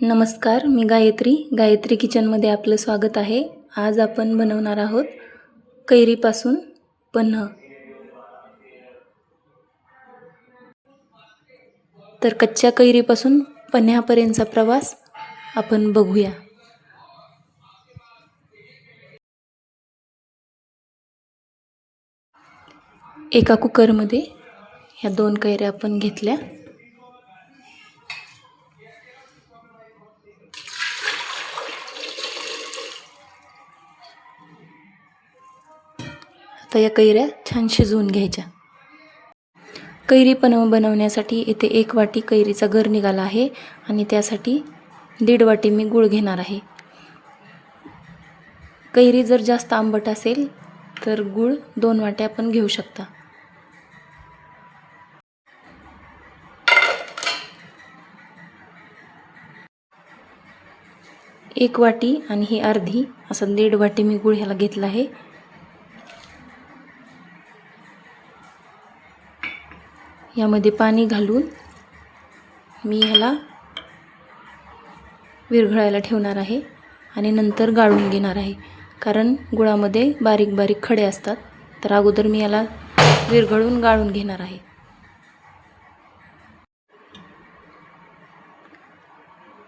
नमस्कार, मी गायत्री किचनमध्ये आपलं स्वागत आहे. आज आपण बनवणार आहोत कैरीपासून पन्ह. तर कच्च्या कैरीपासून पन्ह्यापर्यंतचा प्रवास आपण बघूया. एका कुकरमध्ये ह्या 2 कैऱ्या आपण घेतल्या. आता या कैऱ्या छान शिजवून घ्यायच्या. कैरी पन्ह बनवण्यासाठी इथे 1 वाटी कैरीचा गर निघाला आहे आणि त्यासाठी 1.5 वाटी मी गूळ घेणार आहे. कैरी जर जास्त आंबट असेल तर गूळ 2 वाट्या आपण घेऊ शकता. एक वाटी आणि ही अर्धी असं 1.5 वाटी मी गूळ ह्याला घेतला आहे. यामध्ये पाणी घालून मी ह्याला विरघळायला ठेवणार आहे आणि नंतर गाळून घेणार आहे. कारण गुळामध्ये बारीक बारीक खडे असतात, तर अगोदर मी याला विरघळून गाळून घेणार आहे.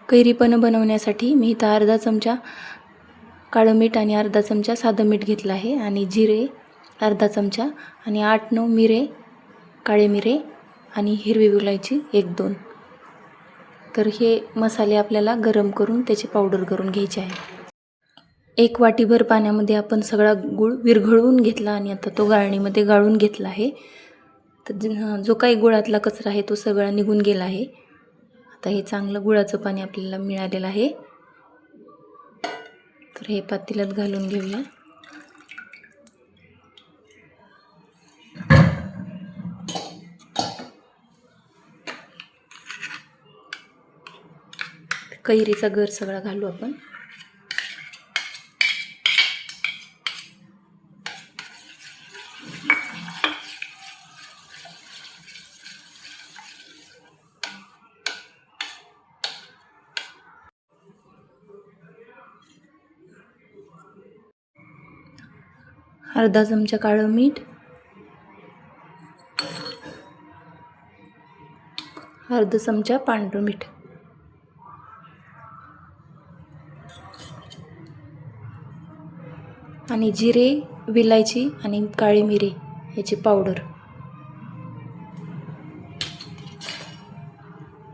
कैरी पन्ह बनवण्यासाठी मी इथं अर्धा चमचा काळं मीठ आणि अर्धा चमचा साधं मीठ घेतलं आहे आणि जिरे अर्धा चमचा आणि 8-9 मिरे, काळे मिरे आणि हिरवी वेलची 1-2. तर हे मसाले आपल्याला गरम करून त्याची पावडर करून घ्यायची आहे. 1 वाटीभर पाण्यामध्ये आपण सगळा गूळ विरघळवून घेतला आणि आता तो गाळणीमध्ये गाळून घेतला आहे. तर जो काही गुळातला कचरा आहे तो सगळा निघून गेला आहे. आता हे चांगलं गुळाचं पाणी आपल्याला मिळालेलं आहे. तर हे पातेल्यात घालून घेऊया. कैरीचा गर सगळा घालू आपण. अर्धा चमचा काळं मीठ, अर्धा चमचा पांढरं मीठ आणि जिरे, विलायची आणि काळी मिरी याची पावडर.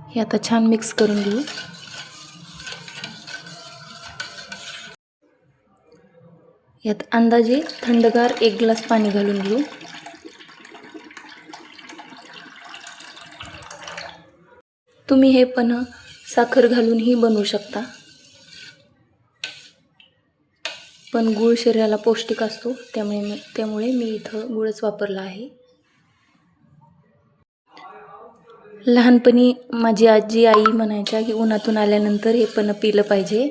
हे आता छान मिक्स करून घेऊ. यात अंदाजे थंडगार 1 ग्लास पाणी घालून घेऊ. तुम्ही हे पन्ह साखर घालूनही बनवू शकता, पण गूळ शरीराला पौष्टिक असतो, त्यामुळे मी इथं गूळच वापरला आहे. लहानपणी माझी आजी आई म्हणायच्या की उन्हातून आल्यानंतर हे पन्ह पिलं पाहिजे.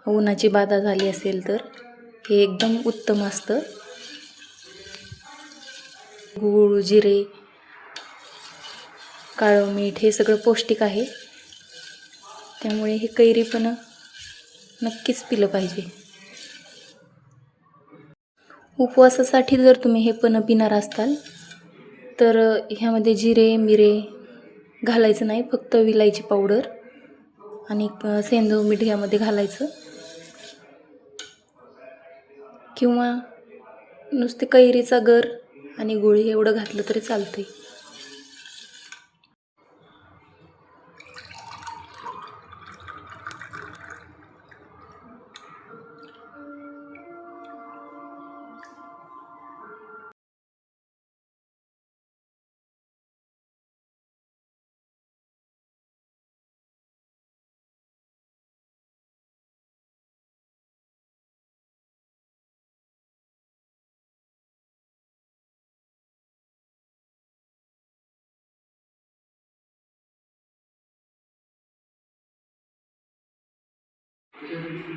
उन्हाची बाधा झाली असेल तर हे एकदम उत्तम असतं. गूळ, जिरे, काळं मीठ हे सगळं पौष्टिक आहे, त्यामुळे हे कैरी पन्ह नक्कीच पिलं पाहिजे. उपवासासाठी जर तुम्ही हे पन्ह पिणार असाल तर ह्यामध्ये जिरे, मिरे घालायचं नाही, फक्त विलायची पावडर आणि सेंधव मीठ ह्यामध्ये घालायचं, किंवा नुसते कैरीचा गर आणि गूळ एवढं घातलं तरी चालतंय.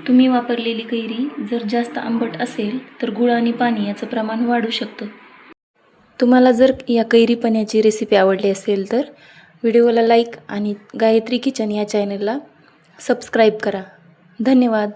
तुम्ही वापरलेली कैरी जर जास्त आंबट असेल तर गूळ आणि पाणी याचं प्रमाण वाढू शकतं. तुम्हाला जर या कैरी पन्ह्याची रेसिपी आवडली असेल तर व्हिडिओला लाईक आणि गायत्री किचन या चॅनलला सबस्क्राईब करा. धन्यवाद.